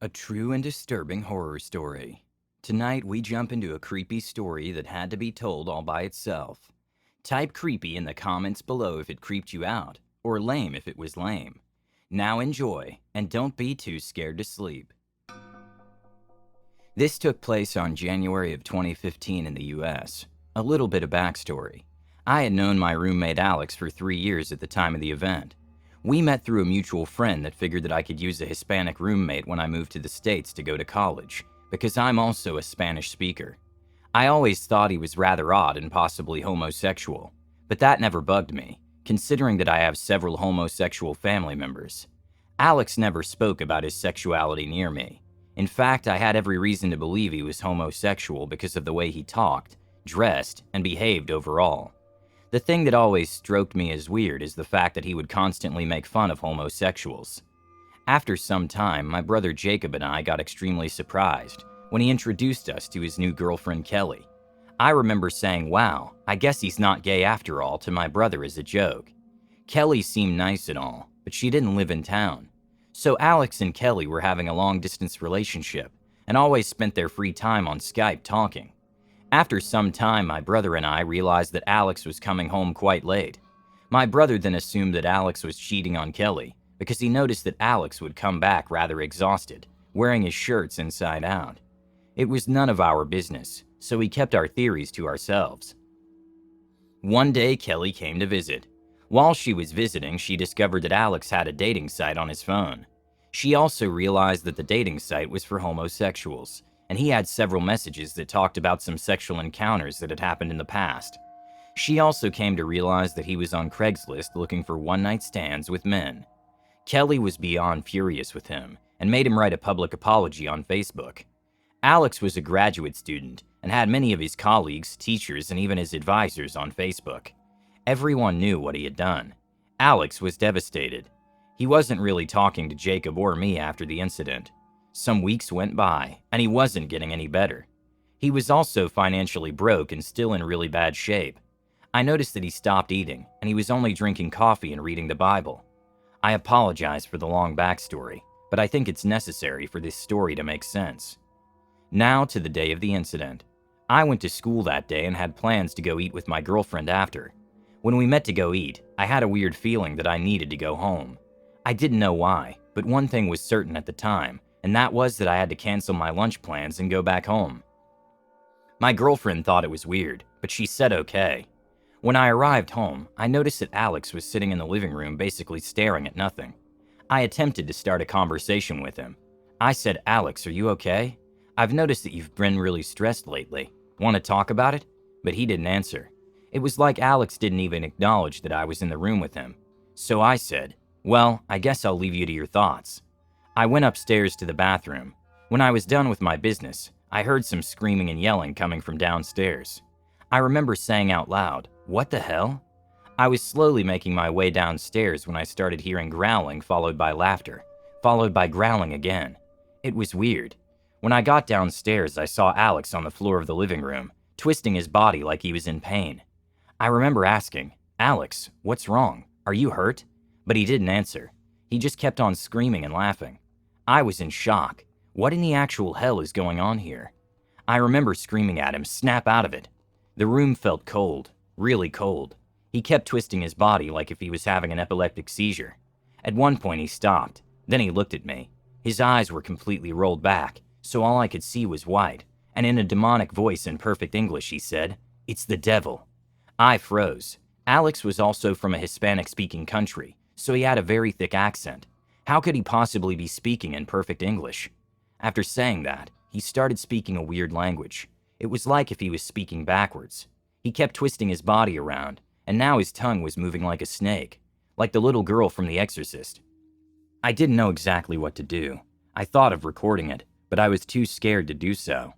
A true and disturbing horror story. Tonight we jump into a creepy story that had to be told all by itself. Type creepy in the comments below if it creeped you out, or lame if it was lame. Now enjoy, and don't be too scared to sleep. This took place on January of 2015 in the US. A little bit of backstory. I had known my roommate Alex for 3 years at the time of the event. We met through a mutual friend that figured that I could use a Hispanic roommate when I moved to the States to go to college, because I'm also a Spanish speaker. I always thought he was rather odd and possibly homosexual, but that never bugged me, considering that I have several homosexual family members. Alex never spoke about his sexuality near me. In fact, I had every reason to believe he was homosexual because of the way he talked, dressed, and behaved overall. The thing that always stroked me as weird is the fact that he would constantly make fun of homosexuals. After some time, my brother Jacob and I got extremely surprised when he introduced us to his new girlfriend Kelly. I remember saying, "Wow, I guess he's not gay after all," to my brother as a joke. Kelly seemed nice and all, but she didn't live in town. So Alex and Kelly were having a long-distance relationship and always spent their free time on Skype talking. After some time, my brother and I realized that Alex was coming home quite late. My brother then assumed that Alex was cheating on Kelly because he noticed that Alex would come back rather exhausted, wearing his shirts inside out. It was none of our business, so we kept our theories to ourselves. One day, Kelly came to visit. While she was visiting, she discovered that Alex had a dating site on his phone. She also realized that the dating site was for homosexuals, and he had several messages that talked about some sexual encounters that had happened in the past. She also came to realize that he was on Craigslist looking for one-night stands with men. Kelly was beyond furious with him and made him write a public apology on Facebook. Alex was a graduate student and had many of his colleagues, teachers, and even his advisors on Facebook. Everyone knew what he had done. Alex was devastated. He wasn't really talking to Jacob or me after the incident. Some weeks went by, and he wasn't getting any better. He was also financially broke and still in really bad shape. I noticed that he stopped eating, and he was only drinking coffee and reading the Bible. I apologize for the long backstory, but I think it's necessary for this story to make sense. Now to the day of the incident. I went to school that day and had plans to go eat with my girlfriend after. When we met to go eat, I had a weird feeling that I needed to go home. I didn't know why, but one thing was certain at the time, and that was that I had to cancel my lunch plans and go back home. My girlfriend thought it was weird, but she said okay. When I arrived home, I noticed that Alex was sitting in the living room basically staring at nothing. I attempted to start a conversation with him. I said, "Alex, are you okay? I've noticed that you've been really stressed lately. Want to talk about it?" But he didn't answer. It was like Alex didn't even acknowledge that I was in the room with him. So I said, "Well, I guess I'll leave you to your thoughts." I went upstairs to the bathroom. When I was done with my business, I heard some screaming and yelling coming from downstairs. I remember saying out loud, "What the hell?" I was slowly making my way downstairs when I started hearing growling followed by laughter, followed by growling again. It was weird. When I got downstairs, I saw Alex on the floor of the living room, twisting his body like he was in pain. I remember asking, "Alex, what's wrong? Are you hurt?" But he didn't answer. He just kept on screaming and laughing. I was in shock. What in the actual hell is going on here? I remember screaming at him, "Snap out of it." The room felt cold, really cold. He kept twisting his body like if he was having an epileptic seizure. At one point he stopped. Then he looked at me. His eyes were completely rolled back, so all I could see was white. And in a demonic voice in perfect English he said, "It's the devil." I froze. Alex was also from a Hispanic-speaking country, so he had a very thick accent. How could he possibly be speaking in perfect English? After saying that, he started speaking a weird language. It was like if he was speaking backwards. He kept twisting his body around, and now his tongue was moving like a snake, like the little girl from The Exorcist. I didn't know exactly what to do. I thought of recording it, but I was too scared to do so.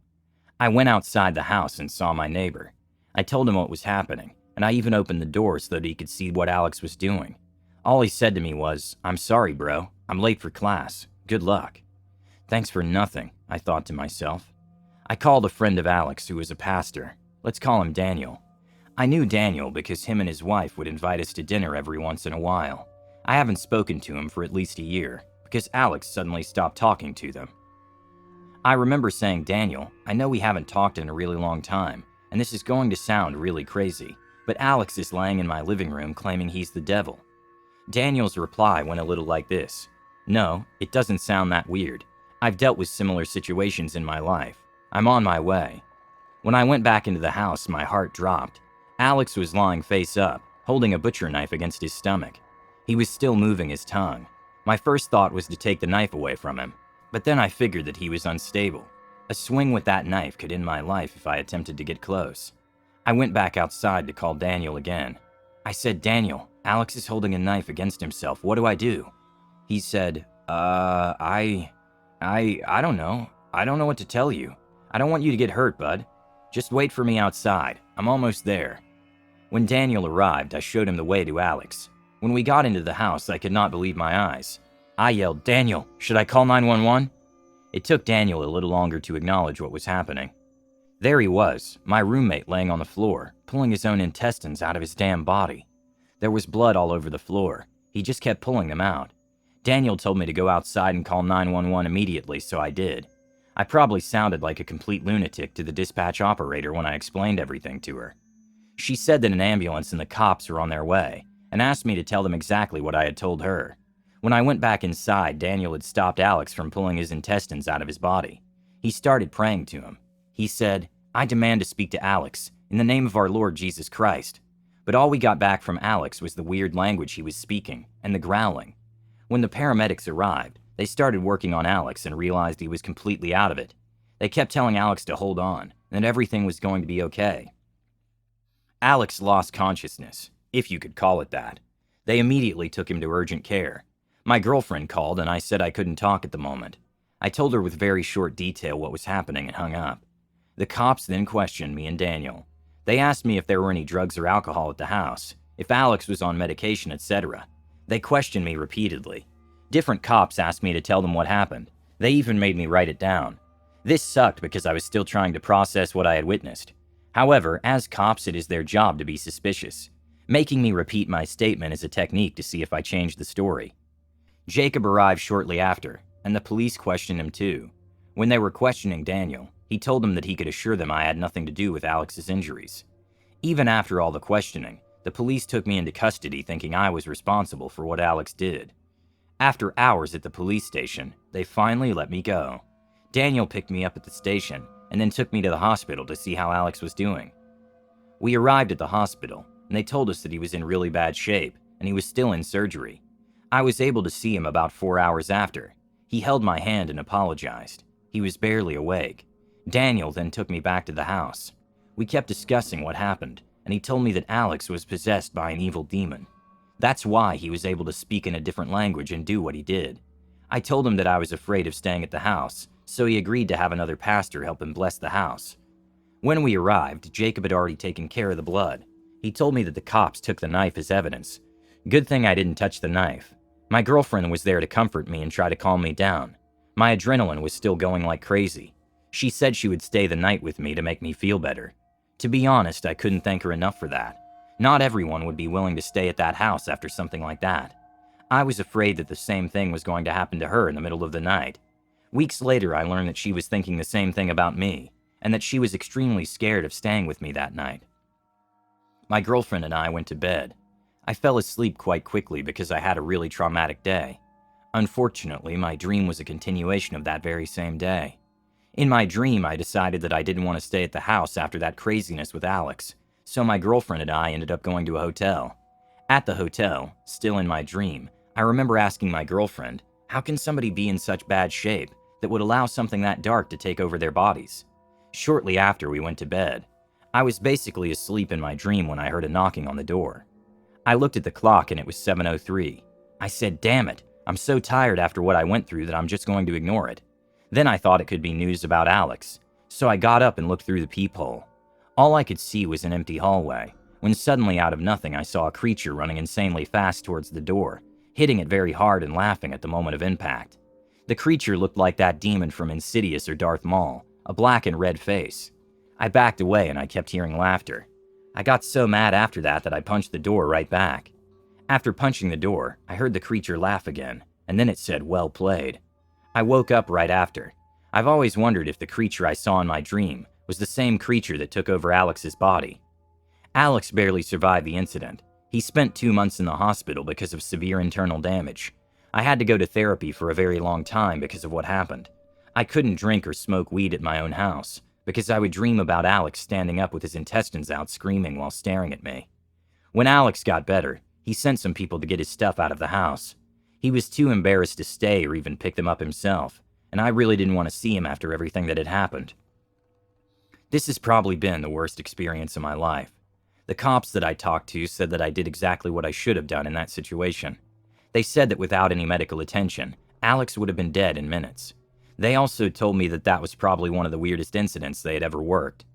I went outside the house and saw my neighbor. I told him what was happening, and I even opened the door so that he could see what Alex was doing. All he said to me was, "I'm sorry, bro. I'm late for class. Good luck." Thanks for nothing, I thought to myself. I called a friend of Alex who was a pastor. Let's call him Daniel. I knew Daniel because him and his wife would invite us to dinner every once in a while. I haven't spoken to him for at least a year because Alex suddenly stopped talking to them. I remember saying, "Daniel, I know we haven't talked in a really long time, and this is going to sound really crazy, but Alex is laying in my living room claiming he's the devil." Daniel's reply went a little like this: "No, it doesn't sound that weird. I've dealt with similar situations in my life. I'm on my way." When I went back into the house, my heart dropped. Alex was lying face up, holding a butcher knife against his stomach. He was still moving his tongue. My first thought was to take the knife away from him, but then I figured that he was unstable. A swing with that knife could end my life if I attempted to get close. I went back outside to call Daniel again. I said, "Daniel, Alex is holding a knife against himself. What do I do?" He said, I don't know. I don't know what to tell you. I don't want you to get hurt, bud. Just wait for me outside. I'm almost there." When Daniel arrived, I showed him the way to Alex. When we got into the house, I could not believe my eyes. I yelled, "Daniel, should I call 911?" It took Daniel a little longer to acknowledge what was happening. There he was, my roommate laying on the floor, pulling his own intestines out of his damn body. There was blood all over the floor. He just kept pulling them out. Daniel told me to go outside and call 911 immediately, so I did. I probably sounded like a complete lunatic to the dispatch operator when I explained everything to her. She said that an ambulance and the cops were on their way, and asked me to tell them exactly what I had told her. When I went back inside, Daniel had stopped Alex from pulling his intestines out of his body. He started praying to him. He said, "I demand to speak to Alex, in the name of our Lord Jesus Christ." But all we got back from Alex was the weird language he was speaking, and the growling. When the paramedics arrived, they started working on Alex and realized he was completely out of it. They kept telling Alex to hold on, and that everything was going to be okay. Alex lost consciousness, if you could call it that. They immediately took him to urgent care. My girlfriend called and I said I couldn't talk at the moment. I told her with very short detail what was happening and hung up. The cops then questioned me and Daniel. They asked me if there were any drugs or alcohol at the house, if Alex was on medication, etc. They questioned me repeatedly. Different cops asked me to tell them what happened. They even made me write it down. This sucked because I was still trying to process what I had witnessed. However, as cops, it is their job to be suspicious. Making me repeat my statement is a technique to see if I change the story. Jacob arrived shortly after, and the police questioned him too. When they were questioning Daniel, he told them that he could assure them I had nothing to do with Alex's injuries. Even after all the questioning, the police took me into custody thinking I was responsible for what Alex did. After hours at the police station, they finally let me go. Daniel picked me up at the station and then took me to the hospital to see how Alex was doing. We arrived at the hospital, and they told us that he was in really bad shape, and he was still in surgery. I was able to see him about 4 hours after. He held my hand and apologized. He was barely awake. Daniel then took me back to the house. We kept discussing what happened, and he told me that Alex was possessed by an evil demon. That's why he was able to speak in a different language and do what he did. I told him that I was afraid of staying at the house, so he agreed to have another pastor help him bless the house. When we arrived, Jacob had already taken care of the blood. He told me that the cops took the knife as evidence. Good thing I didn't touch the knife. My girlfriend was there to comfort me and try to calm me down. My adrenaline was still going like crazy. She said she would stay the night with me to make me feel better. To be honest, I couldn't thank her enough for that. Not everyone would be willing to stay at that house after something like that. I was afraid that the same thing was going to happen to her in the middle of the night. Weeks later, I learned that she was thinking the same thing about me, and that she was extremely scared of staying with me that night. My girlfriend and I went to bed. I fell asleep quite quickly because I had a really traumatic day. Unfortunately, my dream was a continuation of that very same day. In my dream, I decided that I didn't want to stay at the house after that craziness with Alex, so my girlfriend and I ended up going to a hotel. At the hotel, still in my dream, I remember asking my girlfriend, how can somebody be in such bad shape that would allow something that dark to take over their bodies? Shortly after we went to bed, I was basically asleep in my dream when I heard a knocking on the door. I looked at the clock and it was 7:03. I said, damn it, I'm so tired after what I went through that I'm just going to ignore it. Then I thought it could be news about Alex, so I got up and looked through the peephole. All I could see was an empty hallway, when suddenly out of nothing I saw a creature running insanely fast towards the door, hitting it very hard and laughing at the moment of impact. The creature looked like that demon from Insidious or Darth Maul, a black and red face. I backed away and I kept hearing laughter. I got so mad after that I punched the door right back. After punching the door, I heard the creature laugh again, and then it said, well played. I woke up right after. I've always wondered if the creature I saw in my dream was the same creature that took over Alex's body. Alex barely survived the incident. He spent 2 months in the hospital because of severe internal damage. I had to go to therapy for a very long time because of what happened. I couldn't drink or smoke weed at my own house because I would dream about Alex standing up with his intestines out screaming while staring at me. When Alex got better, he sent some people to get his stuff out of the house. He was too embarrassed to stay or even pick them up himself, and I really didn't want to see him after everything that had happened. This has probably been the worst experience of my life. The cops that I talked to said that I did exactly what I should have done in that situation. They said that without any medical attention, Alex would have been dead in minutes. They also told me that that was probably one of the weirdest incidents they had ever worked.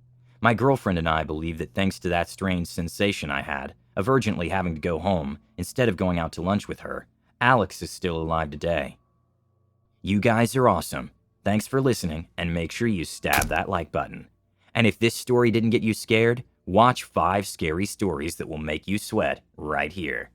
My girlfriend and I believe that thanks to that strange sensation I had of urgently having to go home instead of going out to lunch with her, Alex is still alive today. You guys are awesome. Thanks for listening, and make sure you stab that like button. And if this story didn't get you scared, watch 5 scary stories that will make you sweat right here.